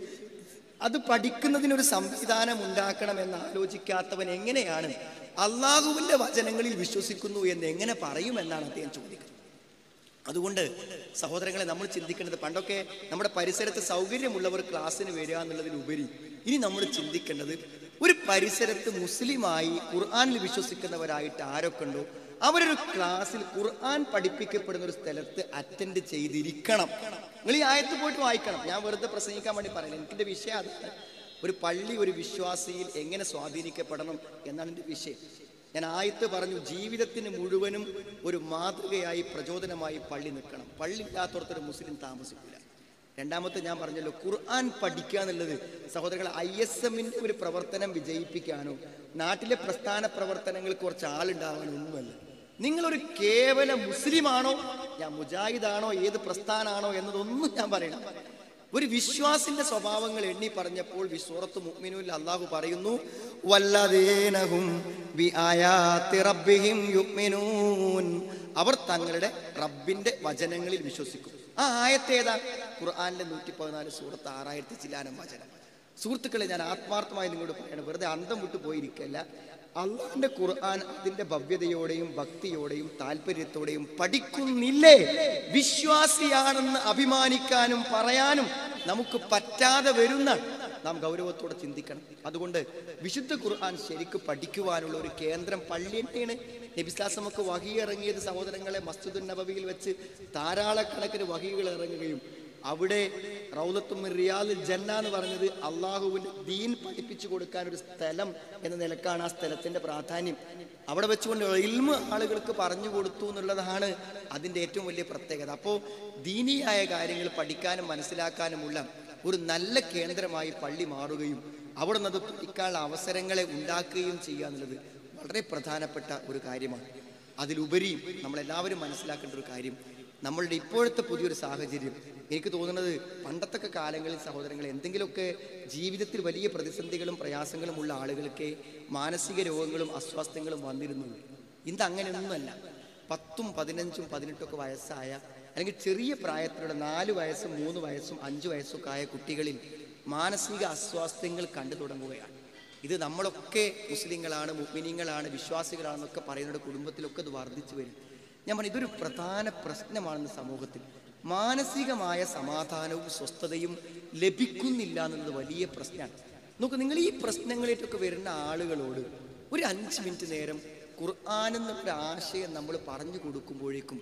Speaker 1: അത് പഠിക്കുന്നതിനൊരു സംവിധാനം ഉണ്ടാക്കണമെന്ന് ആലോചിക്കാത്തവൻ എങ്ങനെയാണ് അള്ളാഹുവിൻ്റെ വചനങ്ങളിൽ വിശ്വസിക്കുന്നു എന്ന് എങ്ങനെ പറയുമെന്നാണ് അദ്ദേഹം ചോദിക്കുന്നത്. അതുകൊണ്ട് സഹോദരങ്ങളെ, നമ്മൾ ചിന്തിക്കേണ്ടത്, പണ്ടൊക്കെ നമ്മുടെ പരിസരത്ത് സൗകര്യമുള്ളവർ ക്ലാസ്സിന് വരിക എന്നുള്ളതിലുപരി ഇനി നമ്മൾ ചിന്തിക്കേണ്ടത്, ഒരു പരിസരത്ത് മുസ്ലിമായി ഖുർആനിൽ വിശ്വസിക്കുന്നവരായിട്ട് ആരൊക്കെ ഉണ്ടോ അവരൊരു ക്ലാസ്സിൽ ഖുർആൻ പഠിപ്പിക്കപ്പെടുന്ന ഒരു സ്ഥലത്ത് അറ്റൻഡ് ചെയ്തിരിക്കണം. നിങ്ങൾ ഈ ആയത്ത് പോയിട്ട് വായിക്കണം. ഞാൻ വെറുതെ പ്രസംഗിക്കാൻ വേണ്ടി പറയില്ല, എനിക്കെൻ്റെ വിഷയം അതാണ്. ഒരു പള്ളി ഒരു വിശ്വാസിയിൽ എങ്ങനെ സ്വാധീനിക്കപ്പെടണം എന്നാണ് എൻ്റെ വിഷയം. ഞാൻ ആയത്ത് പറഞ്ഞു, ജീവിതത്തിന് മുഴുവനും ഒരു മാതൃകയായി പ്രചോദനമായി പള്ളി നിൽക്കണം. പള്ളി ഇല്ലാത്തടത്തൊരു മുസ്ലിം താമസിക്കില്ല. രണ്ടാമത്തെ ഞാൻ പറഞ്ഞല്ലോ, ഖുർആൻ പഠിക്കുക എന്നുള്ളത് സഹോദരങ്ങൾ ISMന്റെ ഒരു പ്രവർത്തനം വിജയിപ്പിക്കാനോ നാട്ടിലെ പ്രസ്ഥാന പ്രവർത്തനങ്ങൾ കുറച്ച് ആളുണ്ടാവാനോ ഒന്നുമല്ല. നിങ്ങളൊരു കേവല മുസ്ലിമാണോ, ഞാൻ മുജാഹിദാണോ, ഏത് പ്രസ്ഥാനാണോ എന്നതൊന്നും ഞാൻ പറയണം. ഒരു വിശ്വാസിന്റെ സ്വഭാവങ്ങൾ എണ്ണി പറഞ്ഞപ്പോൾ സൂറത്ത് മുഅ്മിനൂനിൽ അല്ലാഹു പറയുന്നു, വല്ലദീനഹും ബിആയാതി റബ്ബിഹിം യുഅ്മിനൂൻ, അവർ തങ്ങളുടെ റബ്ബിന്റെ വചനങ്ങളിൽ വിശ്വസിക്കും. ആ ആയത്ത് ഏതാ? ഖുർആനിലെ 114 സൂറത്ത് 6000 ചില്ലാനം വചനം. സുഹൃത്തുക്കളെ, ഞാൻ ആത്മാർത്ഥമായി നിങ്ങളോട് പറയണം, വെറുതെ അന്തം വിട്ടു പോയിരിക്കല്ല. അള്ളാഹിന്റെ ഖുർആൻ അതിന്റെ ഭവ്യതയോടെയും ഭക്തിയോടെയും താല്പര്യത്തോടെയും പഠിക്കുന്നില്ലേ, വിശ്വാസിയാണെന്ന് അഭിമാനിക്കാനും പറയാനും നമുക്ക് പറ്റാതെ വരുന്ന നാം ഗൗരവത്തോടെ ചിന്തിക്കണം. അതുകൊണ്ട് വിശുദ്ധ ഖുർആൻ ശരിക്ക് പഠിക്കുവാനുള്ള ഒരു കേന്ദ്രം പള്ളി തന്നെയാണ്. നബി സ്വല്ലല്ലാഹു അലൈഹി വസല്ലം വഹി ഇറങ്ങിയത് സഹോദരങ്ങളെ മസ്ജിദുൻ നബവിയിൽ വെച്ച് ധാരാളക്കണക്കിന് വഹികൾ ഇറങ്ങുകയും അവിടെ റൗളത്തും മിൻ റിയാദിൽ ജന്ന എന്ന് പറഞ്ഞത് അള്ളാഹുവിന്റെ ദീൻ പഠിപ്പിച്ചു കൊടുക്കാൻ ഒരു സ്ഥലം എന്ന നിലക്കാണ് ആ സ്ഥലത്തിന്റെ പ്രാധാന്യം. അവിടെ വെച്ചുകൊണ്ട് ഇൽമ് ആളുകൾക്ക് പറഞ്ഞു കൊടുത്തു എന്നുള്ളതാണ് അതിൻ്റെ ഏറ്റവും വലിയ പ്രത്യേകത. അപ്പോൾ ദീനിയായ കാര്യങ്ങൾ പഠിക്കാനും മനസ്സിലാക്കാനുമുള്ള ഒരു നല്ല കേന്ദ്രമായി പള്ളി മാറുകയും അവിടെ നിന്ന് പഠിക്കാനുള്ള അവസരങ്ങളെ ഉണ്ടാക്കുകയും ചെയ്യുക എന്നുള്ളത് വളരെ പ്രധാനപ്പെട്ട ഒരു കാര്യമാണ്. അതിലുപരി നമ്മളെല്ലാവരും മനസ്സിലാക്കേണ്ട ഒരു കാര്യം, നമ്മളുടെ ഇപ്പോഴത്തെ പുതിയൊരു സാഹചര്യം എനിക്ക് തോന്നുന്നത് പണ്ടത്തെ കാലങ്ങളിൽ സഹോദരങ്ങളെ എന്തെങ്കിലുമൊക്കെ ജീവിതത്തിൽ വലിയ പ്രതിസന്ധികളും പ്രയാസങ്ങളും ഉള്ള ആളുകൾക്ക് മാനസിക രോഗങ്ങളും അസ്വാസ്ഥ്യങ്ങളും വന്നിരുന്നുള്ളൂ. ഇന്ന് അങ്ങനെയൊന്നുമല്ല. 10, 15, 18 വയസ്സായ അല്ലെങ്കിൽ ചെറിയ പ്രായത്തിലുള്ള 4 വയസ്സും 3 വയസ്സും 5 വയസ്സൊക്കെ ആയ കുട്ടികളിൽ മാനസിക അസ്വാസ്ഥ്യങ്ങൾ കണ്ടു തുടങ്ങുകയാണ്. ഇത് നമ്മളൊക്കെ മുസ്ലിങ്ങളാണ്, മുഅ്മിനീങ്ങളാണ്, വിശ്വാസികളാണെന്നൊക്കെ പറയുന്ന കുടുംബത്തിലൊക്കെ ഇത് വർദ്ധിച്ചു വരും. ഞാൻ പറഞ്ഞു ഇതൊരു പ്രധാന പ്രശ്നമാണെന്ന് സമൂഹത്തിൽ. മാനസികമായ സമാധാനവും സ്വസ്ഥതയും ലഭിക്കുന്നില്ല എന്നുള്ളത് വലിയ പ്രശ്നമാണ്. നോക്കൂ, നിങ്ങൾ ഈ പ്രശ്നങ്ങളിലേക്കൊക്കെ വരുന്ന ആളുകളോട് ഒരു 5 മിനിറ്റ് നേരം ഖുർആൻ എന്നൊരു ആശയം നമ്മൾ പറഞ്ഞു കൊടുക്കുമ്പോഴേക്കും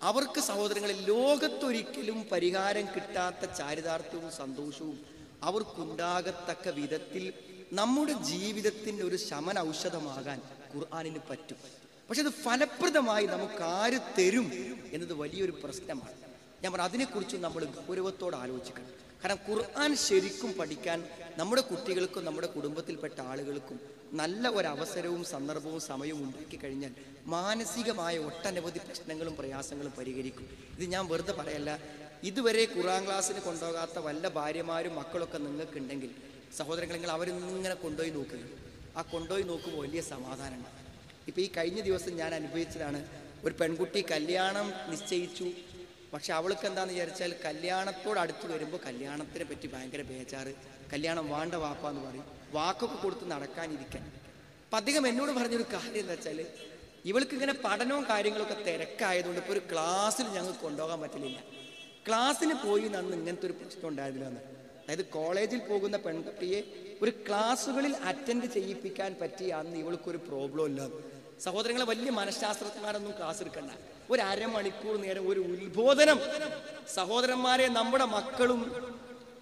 Speaker 1: അവർക്ക് സഹോദരങ്ങളെ ലോകത്തൊരിക്കലും പരിഹാരം കിട്ടാത്ത ചാരിതാർത്ഥ്യവും സന്തോഷവും അവർക്കുണ്ടാകത്തക്ക വിധത്തിൽ നമ്മുടെ ജീവിതത്തിൻ്റെ ഒരു ശമന ഔഷധമാകാൻ ഖുർആനിന് പറ്റും. പക്ഷെ അത് ഫലപ്രദമായി നമുക്ക് ആര് തരും എന്നത് വലിയൊരു പ്രശ്നമാണ്. ഞാൻ പറഞ്ഞു അതിനെക്കുറിച്ച് നമ്മൾ ഗൗരവത്തോടെ ആലോചിക്കണം. കാരണം ഖുർആൻ ശരിക്കും പഠിക്കാൻ നമ്മുടെ കുട്ടികൾക്കും നമ്മുടെ കുടുംബത്തിൽപ്പെട്ട ആളുകൾക്കും നല്ല ഒരവസരവും സന്ദർഭവും സമയവും ഉണ്ടാക്കി കഴിഞ്ഞാൽ മാനസികമായ ഒട്ടനവധി പ്രശ്നങ്ങളും പ്രയാസങ്ങളും പരിഹരിക്കും. ഇത് ഞാൻ വെറുതെ പറയല്ല. ഇതുവരെ ഖുർആൻ ക്ലാസ്സിന് കൊണ്ടുപോകാത്ത വല്ല ഭാര്യമാരും മക്കളൊക്കെ നിങ്ങൾക്കുണ്ടെങ്കിൽ സഹോദരങ്ങൾ, നിങ്ങൾ അവരിങ്ങനെ കൊണ്ടുപോയി നോക്കുക. ആ കൊണ്ടുപോയി നോക്കുമ്പോൾ വലിയ സമാധാനമാണ്. ഇപ്പം ഈ കഴിഞ്ഞ ദിവസം ഞാൻ അനുഭവിച്ചതാണ്. ഒരു പെൺകുട്ടി കല്യാണം നിശ്ചയിച്ചു. പക്ഷെ അവൾക്ക് എന്താണെന്ന് വിചാരിച്ചാൽ കല്യാണത്തോട് അടുത്ത് വരുമ്പോൾ കല്യാണത്തിനെ പറ്റി ഭയങ്കര ബേജാറ്. കല്യാണം വേണ്ട വാപ്പാന്ന് പറയും. വാക്കൊക്കെ കൊടുത്ത് നടക്കാനിരിക്കാൻ. അപ്പം അദ്ദേഹം എന്നോട് പറഞ്ഞൊരു കാര്യം എന്താ വെച്ചാൽ, ഇവൾക്ക് ഇങ്ങനെ പഠനവും കാര്യങ്ങളൊക്കെ തിരക്കായതുകൊണ്ട് ഇപ്പോൾ ഒരു ക്ലാസ്സിൽ ഞങ്ങൾക്ക് കൊണ്ടുപോകാൻ പറ്റില്ല. ക്ലാസ്സിന് പോയി അന്ന് ഇങ്ങനത്തെ ഒരു പ്രശ്നം ഉണ്ടായിരുന്നില്ല എന്ന്. അതായത് കോളേജിൽ പോകുന്ന പെൺകുട്ടിയെ ഒരു ക്ലാസ്സുകളിൽ അറ്റൻഡ് ചെയ്യിപ്പിക്കാൻ പറ്റി അന്ന് ഇവൾക്കൊരു പ്രോബ്ലം ഇല്ല. സഹോദരങ്ങളെ, വലിയ മനഃശാസ്ത്രജ്ഞന്മാരൊന്നും ക്ലാസ് എടുക്കണ്ട. ഒരു അരമണിക്കൂർ നേരം ഒരു ഉത്ബോധനം സഹോദരന്മാരെ നമ്മുടെ മക്കളും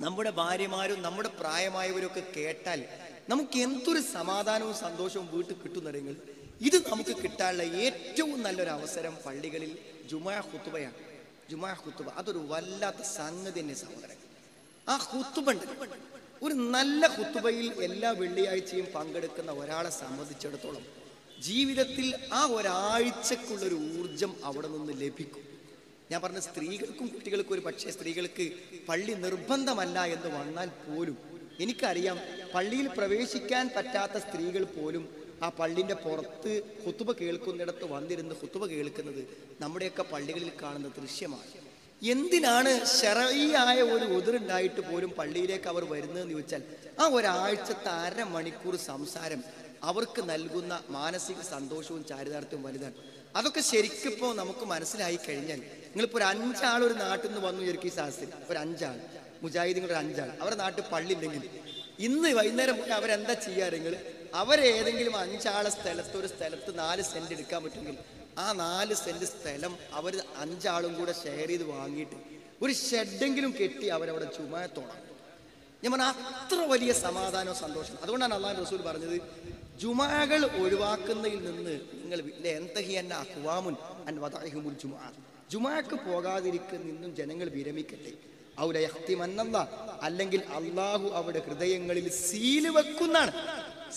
Speaker 1: നമ്മുടെ ഭാര്യമാരും നമ്മുടെ പ്രായമായവരൊക്കെ കേട്ടാൽ നമുക്ക് എന്തൊരു സമാധാനവും സന്തോഷവും വീട്ടിൽ കിട്ടുന്നറിയുങ്ങൾ. ഇത് നമുക്ക് കിട്ടാനുള്ള ഏറ്റവും നല്ലൊരു അവസരം പള്ളികളിൽ ജുമാ ഖുതുബയാണ്. ജുമാ ഖുതുബ അതൊരു വല്ലാത്ത സംഗതി തന്നെ സഹോദരൻ. ആ ഖുതുബ ഒരു നല്ല ഖുതുബയിൽ എല്ലാ വെള്ളിയാഴ്ചയും പങ്കെടുക്കുന്ന ഒരാളെ സംബന്ധിച്ചിടത്തോളം ജീവിതത്തിൽ ആ ഒരാഴ്ചക്കുള്ളൊരു ഊർജം അവിടെ നിന്ന് ലഭിക്കും. ഞാൻ പറഞ്ഞ സ്ത്രീകൾക്കും കുട്ടികൾക്കും ഒരു പക്ഷേ സ്ത്രീകൾക്ക് പള്ളി നിർബന്ധമല്ല എന്ന് വന്നാൽ പോലും എനിക്കറിയാം പള്ളിയിൽ പ്രവേശിക്കാൻ പറ്റാത്ത സ്ത്രീകൾ പോലും ആ പള്ളിൻ്റെ പുറത്ത് ഖുതുബ കേൾക്കുന്നിടത്ത് വന്നിരുന്ന് ഖുതുബ കേൾക്കുന്നത് നമ്മുടെയൊക്കെ പള്ളികളിൽ കാണുന്ന ദൃശ്യമാണ്. എന്തിനാണ് ശരഈയായ ഒരു ഉദറുണ്ടായിട്ട് പോലും പള്ളിയിലേക്ക് അവർ വരുന്നതെന്ന് ചോദിച്ചാൽ ആ ഒരാഴ്ചത്തെ അരമണിക്കൂർ സംസാരം അവർക്ക് നൽകുന്ന മാനസിക സന്തോഷവും ചാരിതാർത്ഥ്യവും വലുതാണ്. അതൊക്കെ ശരിക്കിപ്പോൾ നമുക്ക് മനസ്സിലായി കഴിഞ്ഞാൽ നിങ്ങളിപ്പോൾ ഒരു 5 ആൾ ഒരു നാട്ടിൽ നിന്ന് വന്നു വിചാരിക്കും. ഈ സാഹസത്തിൽ ഒരു 5 ആൾ മുജാഹിദീങ്ങളുടെ 5 ആൾ അവരുടെ നാട്ടിൽ പള്ളി ഉണ്ടെങ്കിൽ ഇന്ന് വൈകുന്നേരം പോയി അവരെന്താ ചെയ്യാറെങ്കിൽ അവരേതെങ്കിലും 5 ആളെ സ്ഥലത്ത് ഒരു സ്ഥലത്ത് 4 സെന്റ് എടുക്കാൻ പറ്റുമെങ്കിൽ ആ 4 സെന്റ് സ്ഥലം അവർ 5 ആളും കൂടെ ഷെയർ ചെയ്ത് വാങ്ങിയിട്ട് ഒരു ഷെഡെങ്കിലും കെട്ടി അവരവിടെ ചുമത്തോടാം. ഞാൻ പറഞ്ഞ അത്ര വലിയ സമാധാനവും സന്തോഷം. അതുകൊണ്ടാണ് അള്ളാഹു റസൂൽ പറഞ്ഞത്, ജുമാകൾ ഒഴിവാക്കുന്നതിൽ നിന്ന് നിങ്ങൾ ജുമാക്ക് പോകാതിരിക്കുന്ന നിന്നും ജനങ്ങൾ വിരമിക്കട്ടെ. അല്ലെങ്കിൽ അള്ളാഹു അവിടെ ഹൃദയങ്ങളിൽ സീല് വെക്കുന്നതാണ്.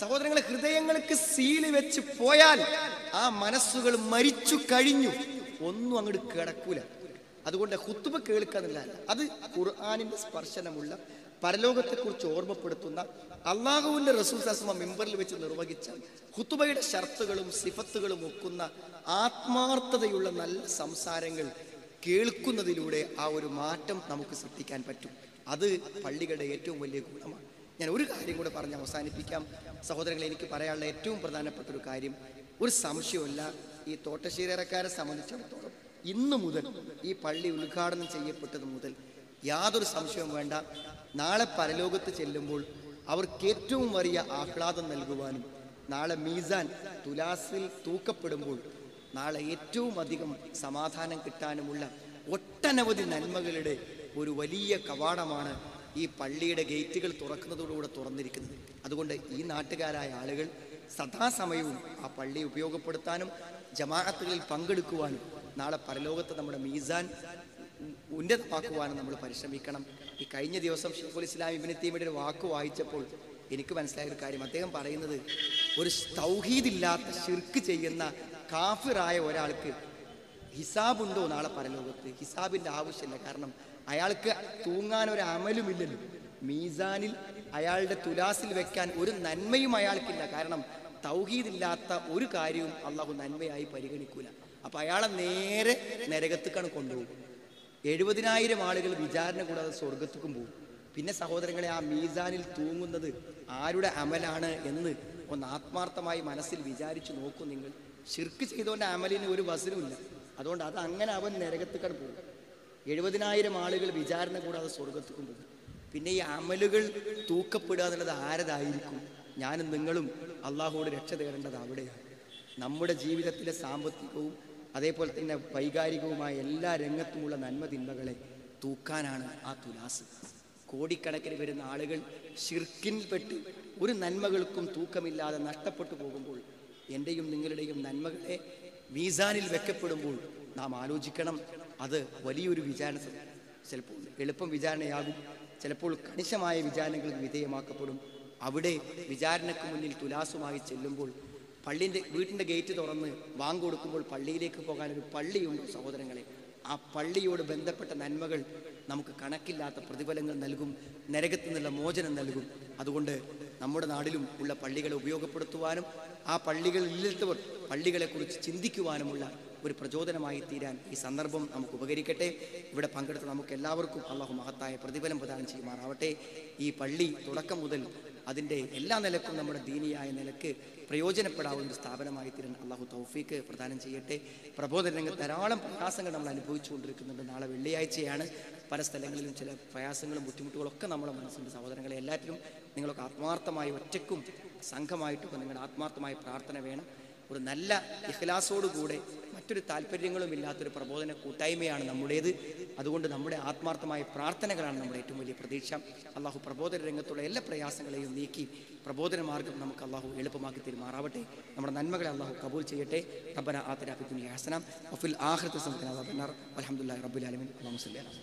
Speaker 1: സഹോദരങ്ങളെ, ഹൃദയങ്ങൾക്ക് സീല് വെച്ച് പോയാൽ ആ മനസ്സുകൾ മരിച്ചു കഴിഞ്ഞു, ഒന്നും അങ്ങോട്ട് കിടക്കൂല. അതുകൊണ്ട് ഖുതുബ കേൾക്കാന്നില്ല, അത് ഖുർആനിന്റെ സ്പർശനമുള്ള പരലോകത്തെക്കുറിച്ച് ഓർമ്മപ്പെടുത്തുന്ന അള്ളാഹുവിന്റെ റസൂൽ സല്ലല്ലാഹു അലൈഹി മിമ്പറിൽ വെച്ച് നിർവഹിച്ച ഖുതുബയുടെ ഷർത്തുകളും സിഫത്തുകളും ഒക്കുന്ന ആത്മാർത്ഥതയുള്ള നല്ല സംസാരങ്ങൾ കേൾക്കുന്നതിലൂടെ ആ ഒരു മാറ്റം നമുക്ക് സൃഷ്ടിക്കാൻ പറ്റും. അത് പള്ളികളുടെ ഏറ്റവും വലിയ ഗുണമാണ്. ഞാൻ ഒരു കാര്യം കൂടെ പറഞ്ഞ് അവസാനിപ്പിക്കാം സഹോദരങ്ങളെ. എനിക്ക് പറയാനുള്ള ഏറ്റവും പ്രധാനപ്പെട്ട ഒരു കാര്യം, ഒരു സംശയമല്ല, ഈ തോട്ടശ്ശേരിക്കാരെ സംബന്ധിച്ചിടത്തോളം ഇന്നു മുതൽ ഈ പള്ളി ഉദ്ഘാടനം ചെയ്യപ്പെട്ടത് മുതൽ യാതൊരു സംശയവും വേണ്ട, നാളെ പരലോകത്ത് ചെല്ലുമ്പോൾ അവർക്ക് ഏറ്റവും വലിയ ആഹ്ലാദം നൽകുവാനും നാളെ മീസാൻ തുലാസിൽ തൂക്കപ്പെടുമ്പോൾ നാളെ ഏറ്റവും അധികം സമാധാനം കിട്ടാനുമുള്ള ഒട്ടനവധി നന്മകളുടെ ഒരു വലിയ കവാടമാണ് ഈ പള്ളിയുടെ ഗേറ്റുകൾ തുറക്കുന്നതോടുകൂടെ തുറന്നിരിക്കുന്നത്. അതുകൊണ്ട് ഈ നാട്ടുകാരായ ആളുകൾ സദാസമയവും ആ പള്ളി ഉപയോഗപ്പെടുത്താനും ജമാഅത്തുകളിൽ പങ്കെടുക്കുവാനും നാളെ പരലോകത്ത് നമ്മുടെ മീസാൻ ഉന്നതമാക്കുവാനും നമ്മൾ പരിശ്രമിക്കണം. ഈ കഴിഞ്ഞ ദിവസം ഷെയ്ഖുൽ ഇസ്ലാം ഇബ്നു തൈമിയ്യയുടെ ഒരു വാക്ക് വായിച്ചപ്പോൾ എനിക്ക് മനസ്സിലായ ഒരു കാര്യം, അദ്ദേഹം പറയുന്നത് ഒരു തൗഹീദില്ലാത്ത ശിർക്ക് ചെയ്യുന്ന കാഫിറായ ഒരാൾക്ക് ഹിസാബുണ്ടോ നാളെ പരലോകത്ത്? ഹിസാബിൻ്റെ ആവശ്യമില്ല. കാരണം അയാൾക്ക് തൂങ്ങാൻ ഒരു അമലുമില്ലല്ലോ. മീസാനിൽ അയാളുടെ തുലാസിൽ വെക്കാൻ ഒരു നന്മയും അയാൾക്കില്ല. കാരണം തൗഹീദില്ലാത്ത ഒരു കാര്യവും അള്ളാഹു നന്മയായി പരിഗണിക്കൂല. അപ്പം അയാളെ നേരെ നരകത്തേക്കാണ് കൊണ്ടുപോകും. 70,000 ആളുകൾ വിചാരണ കൂടാതെ സ്വർഗത്തേക്കും പോകും. പിന്നെ സഹോദരങ്ങളെ, ആ മീസാനിൽ തൂങ്ങുന്നത് ആരുടെ അമലാണ് എന്ന് ഒന്ന് ആത്മാർത്ഥമായി മനസ്സിൽ വിചാരിച്ചു നോക്കൂ നിങ്ങൾ. ശിർക്ക് ചെയ്തോൻ്റെ അമലിന് ഒരു വസനുമില്ല. അതുകൊണ്ട് അത് അങ്ങനെ അവൻ നരകത്തേക്കാണ് പോകും. 70,000 ആളുകൾ വിചാരണ കൂടാതെ സ്വർഗത്തേക്കും പോകും. പിന്നെ ഈ അമലുകൾ തൂക്കപ്പെടുക എന്നുള്ളത് ആരതായിരിക്കും? ഞാനും നിങ്ങളും അള്ളാഹുവോട് രക്ഷ തേടേണ്ടത് അവിടെയാണ്. നമ്മുടെ ജീവിതത്തിലെ സാമ്പത്തികവും അതേപോലെ തന്നെ വൈകാരികവുമായ എല്ലാ രംഗത്തുമുള്ള നന്മ തിന്മകളെ തൂക്കാനാണ് ആ തുലാസ്. കോടിക്കണക്കിന് വരുന്ന ആളുകൾ ശിർക്കിൽപ്പെട്ട് ഒരു നന്മകൾക്കും തൂക്കമില്ലാതെ നഷ്ടപ്പെട്ടു പോകുമ്പോൾ എൻ്റെയും നിങ്ങളുടെയും നന്മകളെ മീസാനിൽ വെക്കപ്പെടുമ്പോൾ നാം ആലോചിക്കണം, അത് വലിയൊരു വിചാരണ. ചിലപ്പോൾ എളുപ്പം വിചാരണയാകും, ചിലപ്പോൾ കണിശമായ വിചാരണകൾക്ക് വിധേയമാക്കപ്പെടും. അവിടെ വിചാരണയ്ക്ക് മുന്നിൽ തുലാസുമായി ചെല്ലുമ്പോൾ വീട്ടിൻ്റെ ഗേറ്റ് തുറന്ന് വാങ്ങ് കൊടുക്കുമ്പോൾ പള്ളിയിലേക്ക് പോകാനൊരു പള്ളിയുണ്ട് സഹോദരങ്ങളെ. ആ പള്ളിയോട് ബന്ധപ്പെട്ട നന്മകൾ നമുക്ക് കണക്കില്ലാത്ത പ്രതിഫലങ്ങൾ നൽകും, നരകത്തിൽ നിന്നുള്ള മോചനം നൽകും. അതുകൊണ്ട് നമ്മുടെ നാട്ടിലും ഉള്ള പള്ളികളെ ഉപയോഗപ്പെടുത്തുവാനും ആ പള്ളികളില്ലാത്തവർ പള്ളികളെക്കുറിച്ച് ചിന്തിക്കുവാനുമുള്ള ഒരു പ്രചോദനമായി തീരാൻ ഈ സന്ദർഭം നമുക്ക് ഉപകരിക്കട്ടെ. ഇവിടെ പങ്കെടുത്ത നമുക്ക് എല്ലാവർക്കും അള്ളാഹു മഹത്തായ പ്രതിഫലം പ്രദാനം ചെയ്യുമാറാവട്ടെ. ഈ പള്ളി തുടക്കം മുതൽ അതിൻ്റെ എല്ലാ നിലക്കും നമ്മുടെ ദീനിയായ നിലക്ക് പ്രയോജനപ്പെടാവുന്ന ഒരു സ്ഥാപനമായി തീരാൻ അള്ളാഹു തൗഫീക്ക് പ്രദാനം ചെയ്യട്ടെ. പ്രബോധന രംഗത്ത് ധാരാളം പ്രയാസങ്ങൾ നമ്മൾ അനുഭവിച്ചുകൊണ്ടിരിക്കുന്നുണ്ട്. നാളെ വെള്ളിയാഴ്ചയാണ്. പല സ്ഥലങ്ങളിലും ചില പ്രയാസങ്ങളും ബുദ്ധിമുട്ടുകളൊക്കെ നമ്മുടെ മനസ്സിൻ്റെ സഹോദരങ്ങളെ, എല്ലാറ്റിലും നിങ്ങളൊക്കെ ആത്മാർത്ഥമായി ഒറ്റയ്ക്കും സംഘമായിട്ടൊക്കെ നിങ്ങളുടെ ആത്മാർത്ഥമായ പ്രാർത്ഥന വേണം. ഒരു നല്ല ഇഖ്ലാസോടുകൂടെ മറ്റൊരു താല്പര്യങ്ങളും ഇല്ലാത്തൊരു പ്രബോധന കൂട്ടായ്മയാണ് നമ്മുടേത്. അതുകൊണ്ട് നമ്മുടെ ആത്മാർത്ഥമായ പ്രാർത്ഥനകളാണ് നമ്മുടെ ഏറ്റവും വലിയ പ്രതീക്ഷ. അള്ളാഹു പ്രബോധന രംഗത്തുള്ള എല്ലാ പ്രയാസങ്ങളെയും നീക്കി പ്രബോധന മാർഗം നമുക്ക് അള്ളാഹു എളുപ്പമാക്കി തീരുമാറാവട്ടെ. നമ്മുടെ നന്മകളെ അള്ളാഹു കബൂൽ ചെയ്യട്ടെ. റബ്ബനാ ആതിനാ ഫിദ്ദുനിയ ഹസന വഫിൽ ആഖിറതി ഹസനത വഖിനാ അദാബന്നാർ. വൽഹംദുലില്ലാഹി റബ്ബിൽ ആലമീൻ. അല്ലാഹുമ്മ സ്വല്ലി അലാ